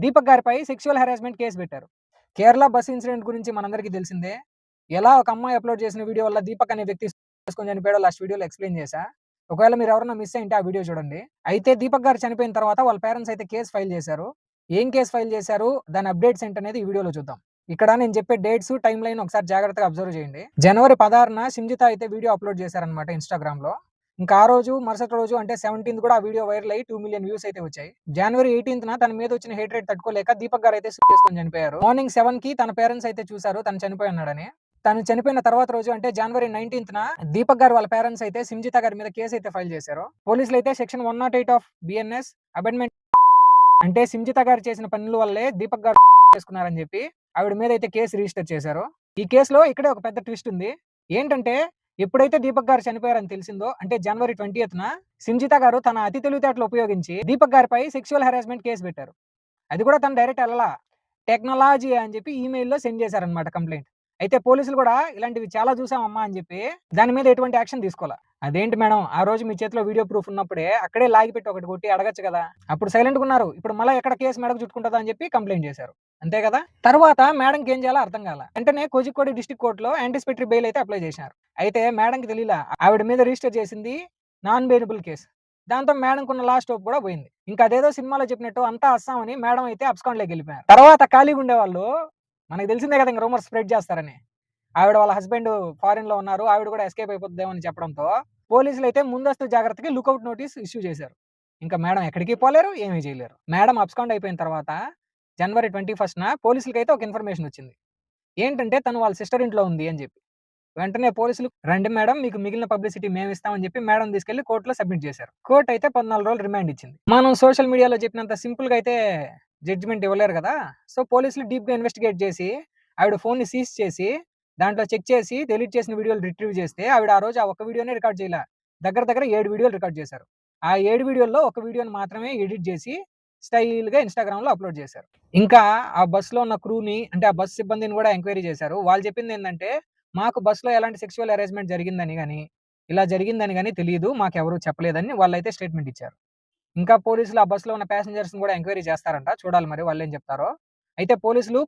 దీపక్ గారిపై sexual harassment case పెట్టారు. Kerala bus incident గురించి మనందరికీ తెలిసిందే. ఎలా ఒక అమ్మాయి అప్లోడ్ చేసిన వీడియో వల్ల దీపక్ అనే వ్యక్తి చేసుకొని చనిపోయాడో లాస్ట్ వీడియోలో ఎక్స్‌ప్లెయిన్ చేశా. ఒకవేళ మీరు ఎవరైనా మిస్ అయ్యుంటే ఆ వీడియో చూడండి. అయితే దీపక్ గారు చనిపోయిన తర్వాత వాళ్ళ పేరెంట్స్ అయితే కేసు ఫైల్ చేశారు. ఏం కేసు ఫైల్ చేశారు? దాని అప్డేట్స్ ఏంటనేది ఈ వీడియోలో చూద్దాం. ఇక్కడ నేను చెప్పే డేట్స్, టైమ్ లైన్ ఒకసారి జాగ్రత్తగా అబ్జర్వ్ చేయండి. జనవరి 16న సింజిత అయితే వీడియో అప్లోడ్ చేశారనమాట ఇన్‌స్టాగ్రామ్‌లో. ఇంకా ఆ రోజు మరుసటి రోజు అంటే 17థ్ కూడా ఆ వీడియో వైరల్ అయ్యి 2 మిలియన్ వ్యూస్ అయితే వచ్చాయి. జనవరి 18థ్‌న తన మీద వచ్చిన హేట్ రేట్ తట్టుకోలేక దీపక్ గారు అయితే సూసైడ్ చేసుకొని చనిపోయారు. మార్నింగ్ 7కి తన పేరెంట్స్ అయితే చూసారు తను చనిపోయి ఉన్నాడని. తను చనిపోయిన తర్వాత రోజు అంటే జనవరి 19థ్‌న దీపక్ గారు వాళ్ళ పేరెంట్స్ అయితే సింజిత గారి మీద కేసు అయితే ఫైల్ చేశారు. పోలీసులు అయితే సెక్షన్ 108 ఆఫ్ బిఎన్ఎస్ అబెండ్మెంట్ అంటే సింజిత గారు చేసిన పనుల వల్లే దీపక్ గారు చేసుకున్నారని చెప్పి ఆవిడ మీద అయితే కేసు రిజిస్టర్ చేశారు. ఈ కేసులో ఇక్కడే ఒక పెద్ద ట్విస్ట్ ఉంది. ఏంటంటే ఎప్పుడైతే దీపక్ గారు చనిపోయారని తెలిసిందో అంటే జనవరి 20థ్‌న సింజిత గారు తన అతి తెలివితేటలు ఉపయోగించి దీపక్ గారిపై సెక్సువల్ హెరాస్మెంట్ కేసు పెట్టారు. అది కూడా తను డైరెక్ట్ ఎళ్ళలా. టెక్నాలజీ అని చెప్పి ఈమెయిల్‌లో సెండ్ చేశారనమాట కంప్లెయింట్. అయితే పోలీసులు కూడా ఇలాంటివి చాలా చూసామమ్మా అని చెప్పి దాని మీద ఎటువంటి యాక్షన్ తీసుకోలా. అదేంటి మేడం ఆ రోజు మీ చేతిలో వీడియో ప్రూఫ్ ఉన్నప్పుడే అక్కడే లాగిపెట్టి ఒకటి కొట్టి అడగొచ్చు కదా! అప్పుడు సైలెంట్‌గా ఉన్నారు. ఇప్పుడు మళ్ళా ఎక్కడ కేసు మెడకు చుట్టుకుంటదా అని చెప్పి కంప్లెయింట్ చేశారు. అంతే కదా! తర్వాత మేడంకి ఏం చేయాలో అర్థం కాలా. వెంటనే కోజికోడ్ డిస్ట్రిక్ట్ కోర్ట్‌లో యాంటిసిపేటరీ బెయిల్ అయితే అప్లై చేశారు. అయితే మేడంకి తెలీలా. ఆవిడ మీద రిజిస్టర్ చేసింది నాన్ బెయిలబుల్ కేసు. దాంతో మేడంకున్న లాస్ట్ హోప్ కూడా పోయింది. ఇంకా అదేదో సినిమాలో చెప్పినట్టు అంతా అస్సాం అని మేడం అయితే అబ్స్కాండ్‌లోకి వెళ్ళిపోయారు. తర్వాత ఖాళీగా ఉండేవాళ్ళు మనకు తెలిసిందే కదా ఇంక రూమర్స్ స్ప్రెడ్ చేస్తారని. ఆవిడ వాళ్ళ హస్బెండ్ ఫారిన్‌లో ఉన్నారు. ఆవిడ కూడా ఎస్కేప్ అయిపోద్దేమో అని చెప్పడంతో పోలీసులు అయితే ముందస్తు జాగ్రత్తకి లుకౌట్ నోటీస్ ఇష్యూ చేశారు. ఇంకా మేడం ఎక్కడికి పోలేరు, ఏమీ చేయలేరు. మేడం అబ్స్కాండ్ అయిపోయిన తర్వాత జనవరి 21న పోలీసులకైతే ఒక ఇన్ఫర్మేషన్ వచ్చింది. ఏంటంటే తను వాళ్ళ సిస్టర్ ఇంట్లో ఉంది అని చెప్పి. వెంటనే పోలీసులు రండి మేడం మీకు మిగిలిన పబ్లిసిటీ మేము ఇస్తామని చెప్పి మేడం తీసుకెళ్లి కోర్టులో సబ్మిట్ చేశారు. కోర్ట్ అయితే 14 రోజులు రిమాండ్ ఇచ్చింది. మనం సోషల్ మీడియాలో చెప్పినంత సింపుల్‌గా అయితే జడ్జిమెంట్ ఇవ్వలేరు కదా! సో పోలీసులు డీప్‌గా ఇన్వెస్టిగేట్ చేసి ఆవిడ ఫోన్‌ని సీజ్ చేసి దాంట్లో చెక్ చేసి డిలీట్ చేసిన వీడియోలు రిట్రీవ్ చేస్తే ఆవిడ ఆ రోజు ఆ ఒక్క వీడియోనే రికార్డ్ చేయలా. దగ్గర దగ్గర 7 వీడియోలు రికార్డ్ చేశారు. ఆ 7 వీడియోల్లో ఒక వీడియోని మాత్రమే ఎడిట్ చేసి స్టైల్‌గా ఇన్‌స్టాగ్రామ్‌లో అప్‌లోడ్ చేశారు. ఇంకా ఆ బస్‌లో ఉన్న క్రూని అంటే ఆ బస్ సిబ్బందిని కూడా ఎంక్వైరీ చేశారు. వాళ్ళు చెప్పిందేందంటే మాకు బస్‌లో ఎలాంటి సెక్సువల్ హెరాస్మెంట్ జరిగిందని గాని, ఇలా జరిగిందని గాని తెలీదు. మాకెవరు చెప్పలేదని వాళ్ళైతే స్టేట్‌మెంట్ ఇచ్చారు. ఇంకా పోలీసులు ఆ బస్‌లో ఉన్న ప్యాసింజర్స్‌ని కూడా ఎంక్వైరీ చేస్తారంట. చూడాలి మరి వాళ్ళేం చెప్తారో. అయితే పోలీసులు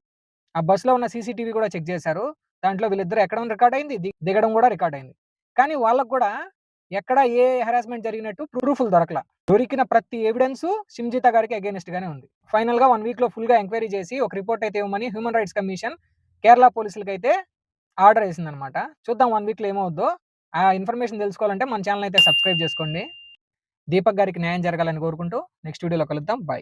ఆ బస్‌లో ఉన్న సీసీటీవీ కూడా చెక్ చేశారు. దాంట్లో వీళ్ళిద్దరూ ఎక్కడం రికార్డ్ అయింది. దిగడం కూడా రికార్డ్ అయింది. కానీ వాళ్ళకి కూడా ఎక్కడ ఏ హెరాస్మెంట్ జరిగినట్టు ప్రూఫ్‌లు దొరకల. దొరికిన ప్రతి ఎవిడెన్సు సింజిత గారికి అగైన్స్ట్ గానే ఉంది. ఫైనల్‌గా 1 వీక్‌లో ఫుల్‌గా ఎంక్వైరీ చేసి ఒక రిపోర్ట్ అయితే ఇవ్వమని హ్యూమన్ రైట్స్ కమిషన్ కేరళ పోలీసులకైతే ఆర్డర్ ఏసిందనమాట. చూద్దాం 1 వీక్‌లో ఏమవుద్దో. ఆ ఇన్ఫర్మేషన్ తెలుసుకోవాలంటే మన ఛానెల్ అయితే సబ్స్క్రైబ్ చేసుకోండి. దీపక్ గారికి న్యాయం జరగాలని కోరుకుంటూ నెక్స్ట్ వీడియోలో కలుద్దాం. బై.